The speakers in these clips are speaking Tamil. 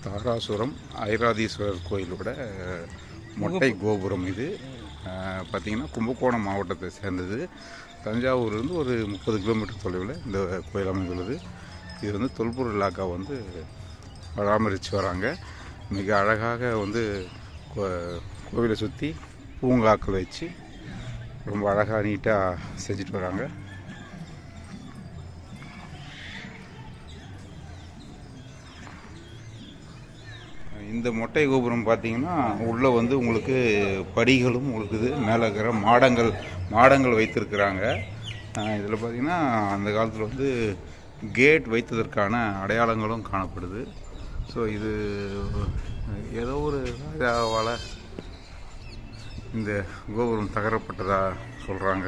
தாராசுரம் ஐராதீஸ்வரர் கோயிலோட மொட்டை கோபுரம் இது. பார்த்திங்கன்னா கும்பகோணம் மாவட்டத்தை சேர்ந்தது. தஞ்சாவூர்லேருந்து ஒரு 30 கிலோமீட்டர் தொலைவில் இந்த கோயில் அமைந்துள்ளது. இது வந்து தொல்பொருள் இலாக்கா வந்து பராமரித்து வராங்க. மிக அழகாக வந்து கோவிலை சுற்றி பூங்காக்கள் வச்சு ரொம்ப அழகாக நீட்டாக செஞ்சுட்டு வராங்க. இந்த மொட்டை கோபுரம் பார்த்திங்கன்னா உள்ளே வந்து உங்களுக்கு படிகளும் இருக்குது. மேலே இருக்கிற மாடங்கள் வைத்திருக்கிறாங்க. இதில் பார்த்திங்கன்னா அந்த காலத்தில் வந்து கேட் வைத்ததற்கான அடையாளங்களும் காணப்படுது. ஸோ இது ஏதோ ஒரு ராஜாவால் இந்த கோபுரம் தகரப்பட்டதாக சொல்கிறாங்க.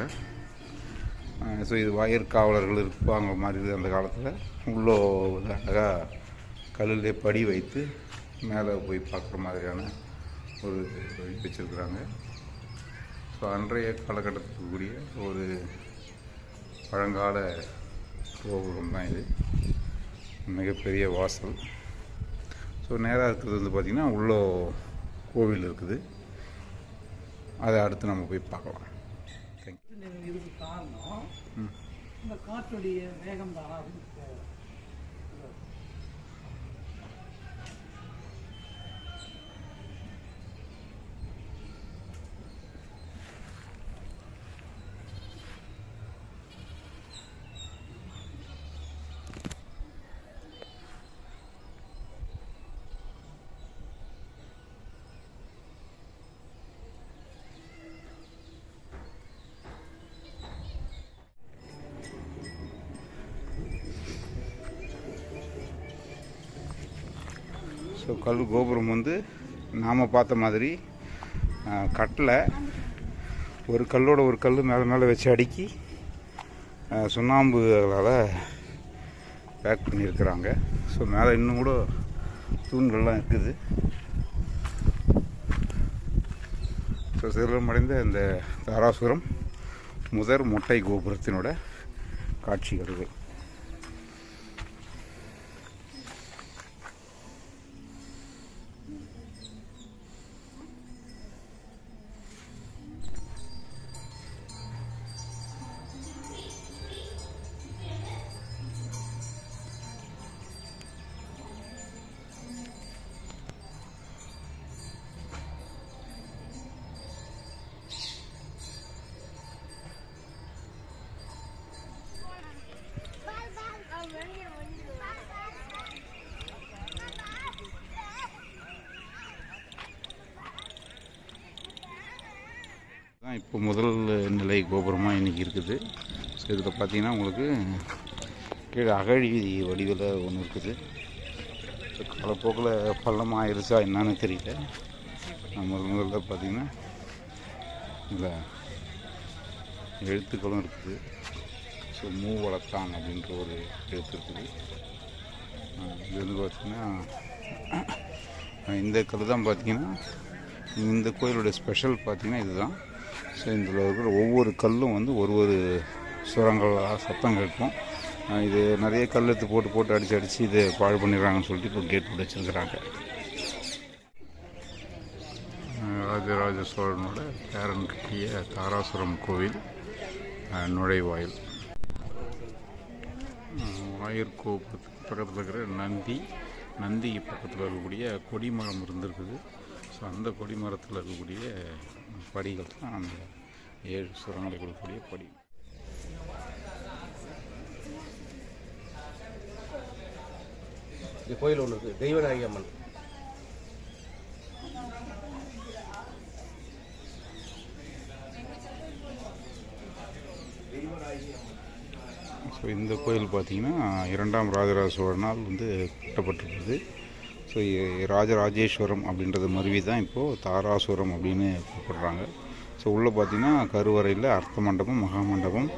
ஸோ இது வாயிற்காவலர்கள் இருப்பாங்க மாதிரி இருக்குது அந்த காலத்தில். உள்ளே அழகாக கல்லிலே படி வைத்து மேலே போய் பார்க்குற மாதிரியான ஒரு வச்சுருக்குறாங்க. ஸோ அன்றைய காலகட்டத்துக்கு கூடிய ஒரு பழங்கால கோபுரம் தான் இது. மிகப்பெரிய வாசல். ஸோ நேராக இருக்கிறது வந்து பார்த்திங்கன்னா உள்ளே கோவில் இருக்குது. அதை அடுத்து நம்ம போய் பார்க்கலாம். இதுக்கு காரணம் இந்த காற்றுடைய வேகம் தான். ஸோ கல் கோபுரம் வந்து நாம் பார்த்த மாதிரி கட்டில் ஒரு கல்லோட ஒரு கல் மேலே வச்சு அடுக்கி சுண்ணாம்புகளால் பேக் பண்ணியிருக்கிறாங்க. ஸோ மேலே இன்னும் கூட தூண்கள்லாம் இருக்குது. ஸோ சிதிலமடைந்த இந்த தாராசுரம் முதற் மொட்டை கோபுரத்தினோட காட்சிகள். இப்போ முதல் நிலை கோபுரமாக இன்றைக்கி இருக்குது. ஸோ இதில் பார்த்திங்கன்னா உங்களுக்கு கீழே அகழி வடிவில் ஒன்று இருக்குது. ஸோ காலப்போக்கில் பள்ளமாக ஆயிடுச்சா என்னன்னு தெரியல. முதல்ல பார்த்திங்கன்னா இதில் எழுத்துக்களும் இருக்குது. ஸோ மூவளத்தான் அப்படின்ற ஒரு எழுத்து இருக்குது. இது வந்து பார்த்திங்கன்னா இந்த கல் தான் பார்த்திங்கன்னா இந்த கோயிலுடைய ஸ்பெஷல் பார்த்திங்கன்னா இதுதான். ஸோ இதில் இருக்கிற ஒவ்வொரு கல்லும் வந்து ஒரு சுரங்களாக சத்தம் கேட்கும். இது நிறைய கல் எடுத்து போட்டு அடித்து இது பாழ் பண்ணிடுறாங்கன்னு சொல்லிட்டு இப்போ கேட் போட்டு வச்சுருக்கிறாங்க. ராஜராஜ சோழனோட பேரன் கட்டிய தாராசுரம் கோவில் நுழைவாயில். வாயிற்கோபுரத்துக்கு பக்கத்தில் இருக்கிற நந்திக்கு பக்கத்தில் இருக்கக்கூடிய கொடிமரம் இருந்திருக்குது. ஸோ அந்த கொடிமரத்தில் இருக்கக்கூடிய படிகள் தான் அந்த 7 சுரங்களை கொடுக்கக்கூடிய படி. இது கோயில் ஒன்று இருக்குது, தெய்வநாயகி அம்மன். ஸோ இந்த கோயில் பார்த்திங்கன்னா 2ஆம் ராஜராஜ சோழனால் வந்து கட்டப்பட்டிருக்குது. ஸோ ராஜராஜேஸ்வரம் அப்படின்றது மருவி தான் இப்போது தாராசுரம் அப்படின்னு கூப்பிடுறாங்க. ஸோ உள்ளே பார்த்திங்கன்னா கருவறையில் அர்த்த மண்டபம், மகாமண்டபம்,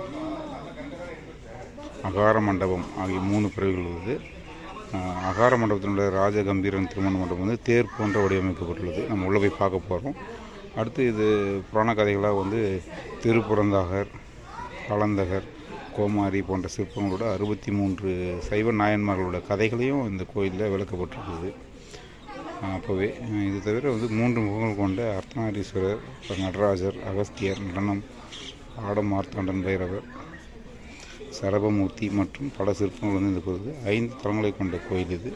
அகார மண்டபம் ஆகிய 3 பிரிவுகள் இருக்குது. அகார மண்டபத்தினுடைய ராஜகம்பீரன் திருமண மண்டபம் வந்து தேர் போன்ற வடிவமைக்கப்பட்டுள்ளது. நம்ம உள்ளே போய் பார்க்க போகிறோம். அடுத்து இது புராண கதைகளாக வந்து திருப்புறந்தாகர், கலந்தகர், கோமாரி போன்ற சிற்பங்களோட 63 சைவ நாயன்மார்களோட கதைகளையும் இந்த கோயிலில் விளக்கப்பட்டிருக்குது. அப்போவே இது தவிர வந்து 3 முகங்கள் கொண்ட அர்த்தநாரீஸ்வரர், நடராஜர், அகஸ்தியர், நடனம் ஆடம் மார்த்தாண்டன் பைரவர், சரபமூர்த்தி மற்றும் பல சிற்பங்கள் வந்து இந்த கோயில் 5 தலங்களை கொண்ட கோயில் இது.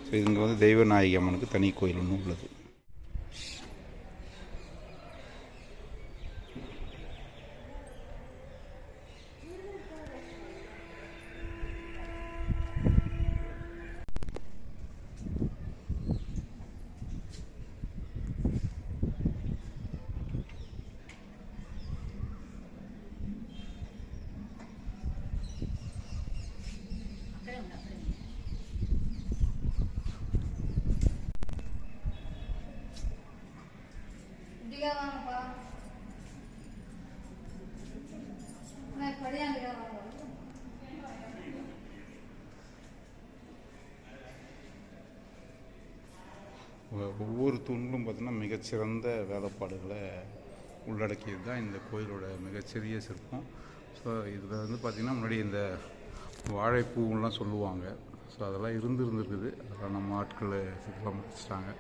ஸோ இங்கே வந்து தெய்வநாயகி அம்மனுக்கு தனி கோயில் ஒன்று உள்ளது. ஒவ்வொரு தூண்களும் பார்த்திங்கன்னா மிகச்சிறந்த வேலைப்பாடுகளை உள்ளடக்கியது தான் இந்த கோயிலோட மிகச்சிறிய சிற்பம். ஸோ இதில் வந்து பார்த்திங்கன்னா முன்னாடி இந்த வாழைப்பூலாம் சொல்லுவாங்க. ஸோ அதெல்லாம் இருந்துருக்குது. அதெல்லாம் நம்ம ஆட்கள் சிற்பம் முடிச்சிட்டாங்க,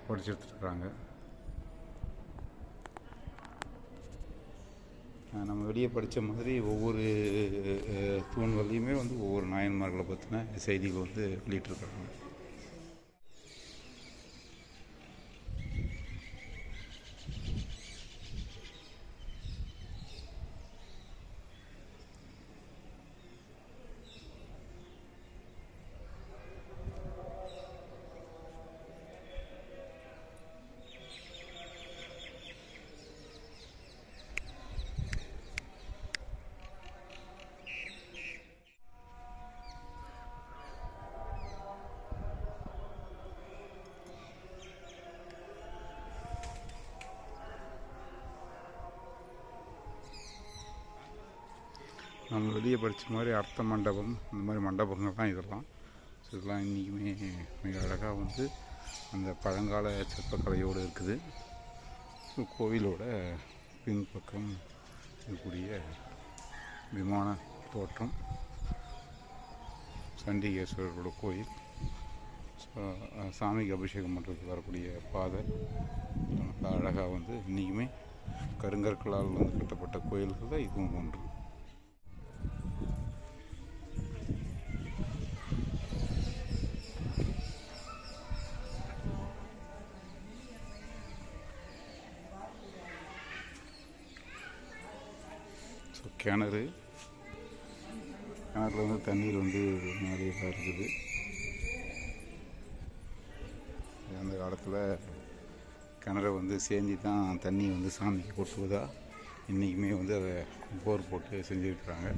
உடச்சி எடுத்துட்டுருக்காங்க. நம்ம வெளியே படித்த மாதிரி ஒவ்வொரு தூண்கள்லையுமே வந்து ஒவ்வொரு நாயன்மார்களை பற்றின செய்திகள் வந்து வெளியிட்டிருக்காங்க. நம்ம வெளியே படித்த மாதிரி அர்த்த மண்டபம், இந்த மாதிரி மண்டபங்கள் தான் இதெல்லாம். ஸோ இதெல்லாம் இன்றைக்குமே மிக அழகாக வந்து அந்த பழங்கால சிற்பக்கலையோடு இருக்குது. ஸோ கோவிலோட பின்பக்கம் இருக்கக்கூடிய விமான தோற்றம் சண்டிகேஸ்வரரோட கோயில். ஸோ சாமிக்கு அபிஷேகம் பண்ணுறதுக்கு வரக்கூடிய பாதை அழகாக வந்து இன்றைக்குமே கருங்கற்களால் வந்து கட்டப்பட்ட கோயில்கள் தான் இதுவும் ஒன்று. கிணறுல வந்து தண்ணீர் வந்து நிறைய இருக்குது. அந்த காலத்தில் கிணறை வந்து சேர்ந்து தான் தண்ணி வந்து சாமிக்கு கொட்டுவதா இன்றைக்குமே வந்து அதை போர் போட்டு செஞ்சுருக்குறாங்க.